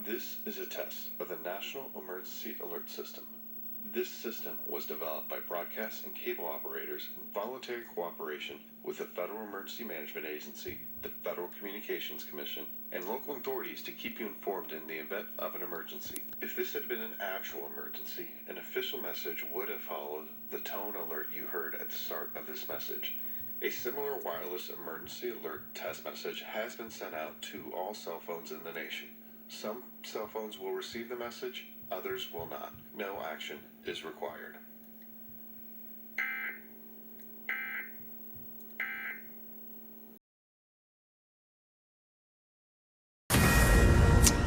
This is a test of the National Emergency Alert System. This system was developed by broadcast and cable operators in voluntary cooperation with the Federal Emergency Management Agency, the Federal Communications Commission, and local authorities to keep you informed in the event of an emergency. If this had been an actual emergency, an official message would have followed the tone alert you heard at the start of this message. A similar wireless emergency alert test message has been sent out to all cell phones in the nation. Some cell phones will receive the message, others will not. No action is required.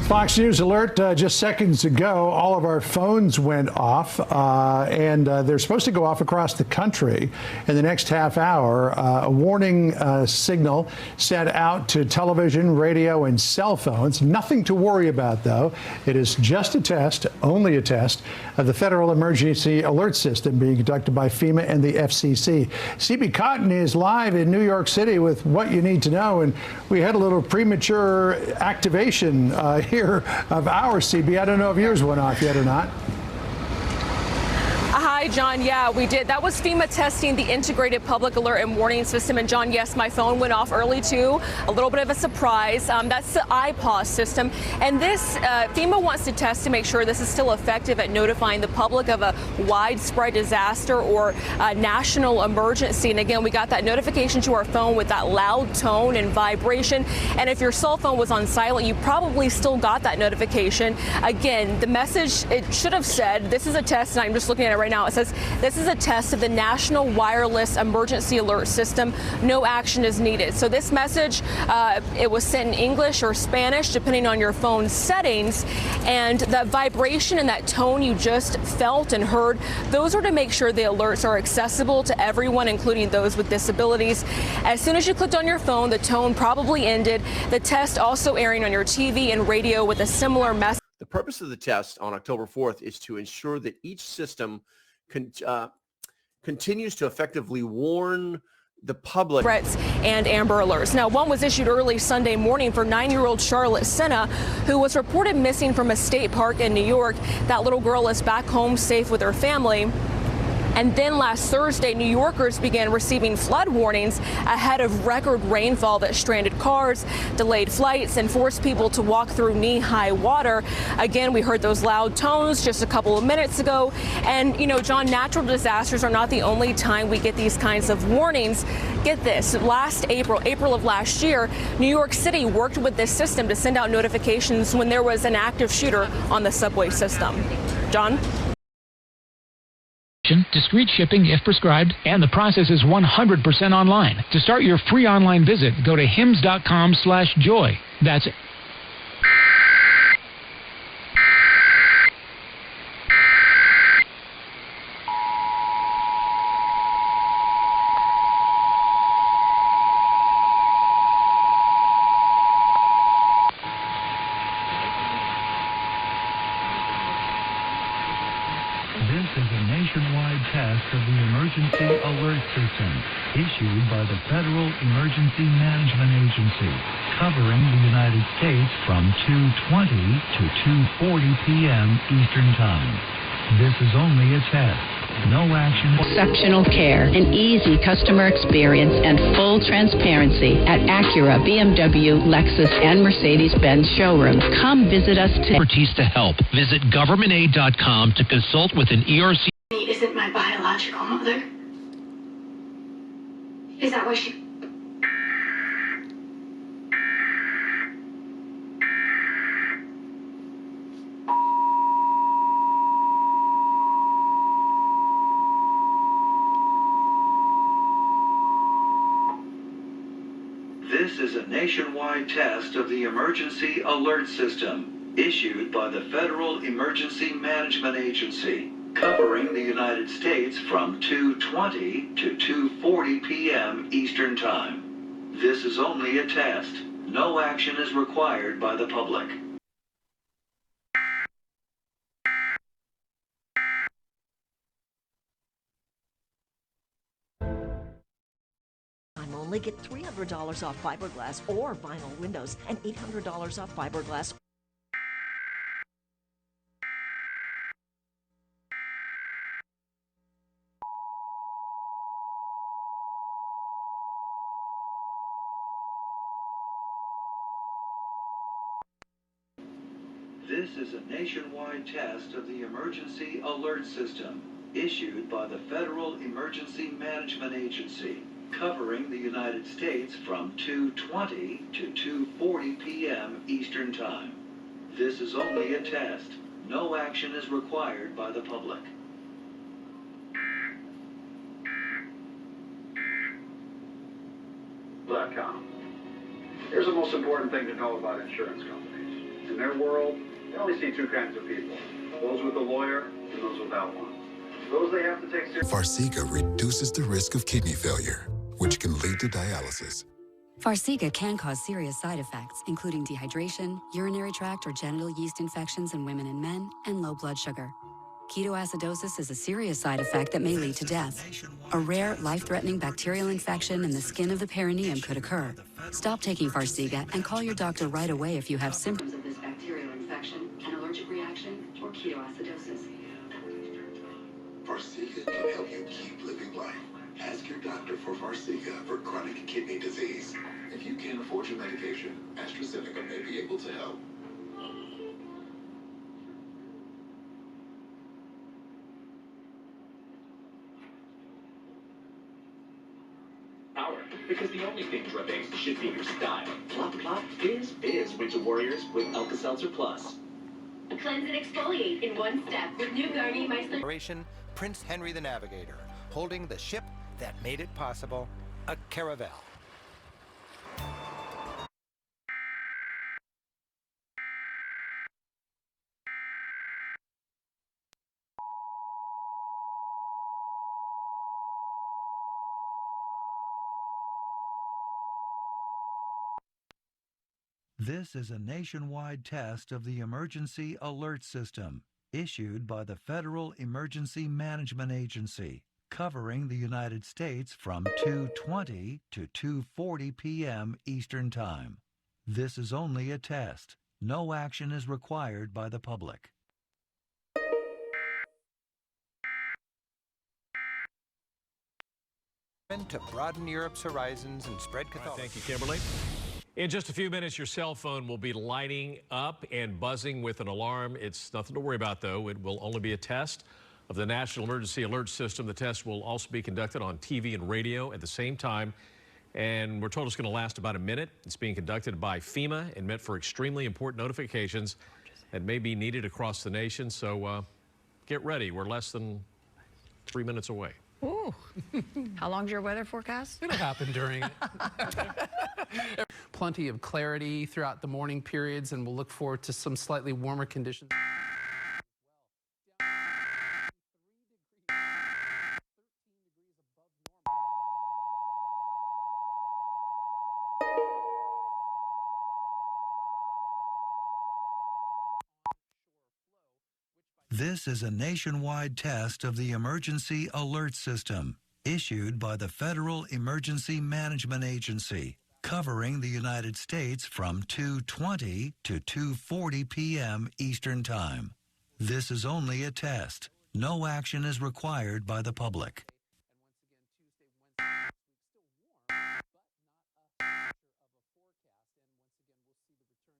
Fox News alert just seconds ago, all of our phones went off, and they're supposed to go off across the country in the next half hour. A warning signal sent out to television, radio, and cell phones. Nothing to worry about, though. It is just a test, only a test, of the Federal Emergency Alert System being conducted by FEMA and the FCC. CB Cotton is live in New York City with what you need to know, and we had a little premature activation here of our CB. I don't know if yours went off yet or not. Hi, John. Yeah, we did. That was FEMA testing the integrated public alert and warning system. And John, yes, my phone went off early too. A little bit of a surprise. That's the iPause system. And this FEMA wants to test to make sure this is still effective at notifying the public of a widespread disaster or national emergency. And again, we got that notification to our phone with that loud tone and vibration. And if your cell phone was on silent, you probably still got that notification. Again, the message, it should have said, this is a test, and I'm just looking at it right now. It says this is a test of the National Wireless Emergency Alert System. No action is needed. So this message, it was sent in English or Spanish, depending on your phone settings. And the vibration and that tone you just felt and heard, those are to make sure the alerts are accessible to everyone, including those with disabilities. As soon as you clicked on your phone, the tone probably ended. The test also airing on your TV and radio with a similar message. The purpose of the test on October 4th is to ensure that each system continues to effectively warn the public. Threats and Amber Alerts. Now, one was issued early Sunday morning for 9-year-old Charlotte Senna, who was reported missing from a state park in New York. That little girl is back home safe with her family. And then last Thursday, New Yorkers began receiving flood warnings ahead of record rainfall that stranded cars, delayed flights, and forced people to walk through knee-high water. Again, we heard those loud tones just a couple of minutes ago. And, you know, John, natural disasters are not the only time we get these kinds of warnings. Get this, last April of last year, New York City worked with this system to send out notifications when there was an active shooter on the subway system. John? Discreet shipping if prescribed, and the process is 100% online. To start your free online visit, go to hims.com/joy. That's of the Emergency Alert System, issued by the Federal Emergency Management Agency, covering the United States from 2:20 to 2:40 p.m. Eastern Time. This is only a test. No action. Exceptional care, an easy customer experience, and full transparency at Acura, BMW, Lexus, and Mercedes-Benz showrooms. Come visit us today. Expertise to help. Visit governmentaid.com to consult with an ERC. Isn't my biological mother? Is that why she... This is a nationwide test of the Emergency Alert System, issued by the Federal Emergency Management Agency, covering the United States from 2:20 to 2:40 p.m. Eastern Time. This is only a test. No action is required by the public. Only get $300 off fiberglass or vinyl windows and $800 off fiberglass. This is a nationwide test of the Emergency Alert System issued by the Federal Emergency Management Agency, covering the United States from 2:20 to 2:40 p.m. Eastern Time. This is only a test. No action is required by the public. .com. Here's the most important thing to know about insurance companies. In their world, they only see two kinds of people. Those with a lawyer and those without one. Those they have to take seriously. Farxiga reduces the risk of kidney failure, which can lead to dialysis. Farxiga can cause serious side effects, including dehydration, urinary tract or genital yeast infections in women and men, and low blood sugar. Ketoacidosis is a serious side effect that may lead to death. A rare, life-threatening bacterial infection in the skin of the perineum could occur. Stop taking Farxiga and call your doctor right away if you have symptoms of this bacterial infection, an allergic reaction, or ketoacidosis. Farxiga can help you keep living life. Ask your doctor for Farxiga for chronic kidney disease. If you can't afford your medication, AstraZeneca may be able to help. Because the only thing dripping should be your style. Plop, plop, fizz, Winter Warriors with Alka-Seltzer Plus. Cleanse and exfoliate in one step with new Garnier Meissner. Prince Henry the Navigator, holding the ship that made it possible, a caravel. This is a nationwide test of the Emergency Alert System, issued by the Federal Emergency Management Agency, covering the United States from 2:20 to 2:40 p.m. Eastern Time. This is only a test. No action is required by the public. To broaden Europe's horizons and spread Catholicism. Thank you, Kimberly. In just a few minutes, your cell phone will be lighting up and buzzing with an alarm. It's nothing to worry about, though. It will only be a test of the National Emergency Alert System. The test will also be conducted on TV and radio at the same time, and we're told it's going to last about a minute. It's being conducted by FEMA and meant for extremely important notifications that may be needed across the nation, so get ready. We're less than 3 minutes away. Ooh. How long's your weather forecast? It'll happen during it. Plenty of clarity throughout the morning periods, and we'll look forward to some slightly warmer conditions. This is a nationwide test of the Emergency Alert System, issued by the Federal Emergency Management Agency, covering the United States from 2:20 to 2:40 p.m. Eastern Time. This is only a test. No action is required by the public.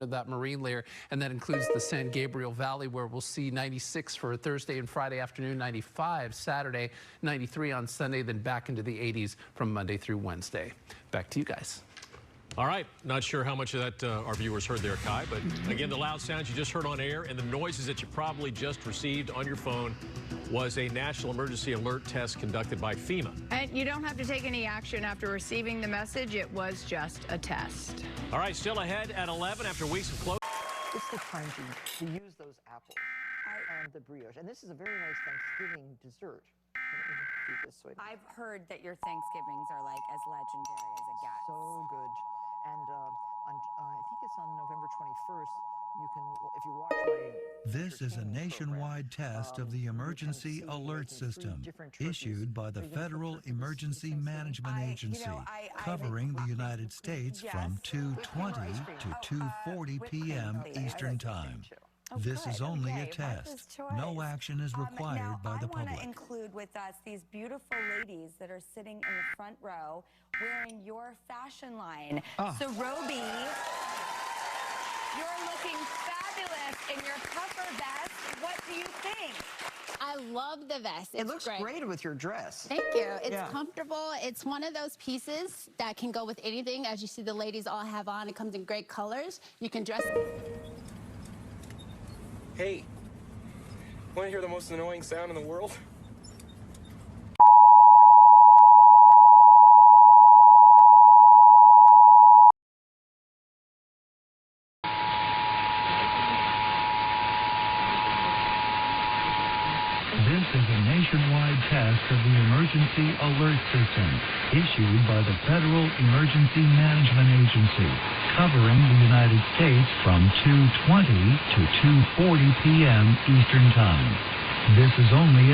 Of that marine layer, and that includes the San Gabriel Valley, where we'll see 96 for Thursday and Friday afternoon, 95 Saturday, 93 on Sunday, then back into the 80s from Monday through Wednesday. Back to you guys. All right, not sure how much of that our viewers heard there, Kai, but again, the loud sounds you just heard on air and the noises that you probably just received on your phone was a national emergency alert test conducted by FEMA. And you don't have to take any action after receiving the message. It was just a test. All right, still ahead at 11 after weeks of close. It's the time to use those apples and the brioche. And this is a very nice Thanksgiving dessert. Do this so I've heard that your Thanksgivings are like as legendary as it gets. So good. And I think it's on November 21st. You can, if you watch my... This is a nationwide test of the Emergency Alert System, issued by the Federal Emergency Management Agency, covering the United States from 2:20 to 2:40 p.m. Eastern Time. This is only a test. No action is required by the public. I want to include with us these beautiful ladies that are sitting in the front row wearing your fashion line. So, Roby, you're looking fabulous in your puffer vest. What do you think? I love the vest. It looks great with your dress. Thank you. It's comfortable. It's one of those pieces that can go with anything. As you see, the ladies all have on. It comes in great colors. You can dress. Hey, want to hear the most annoying sound in the world? This is a nationwide test of the Emergency Alert System issued by the Federal Emergency Management Agency, covering the United States from 2:20 to 2:40 p.m. Eastern Time. This is only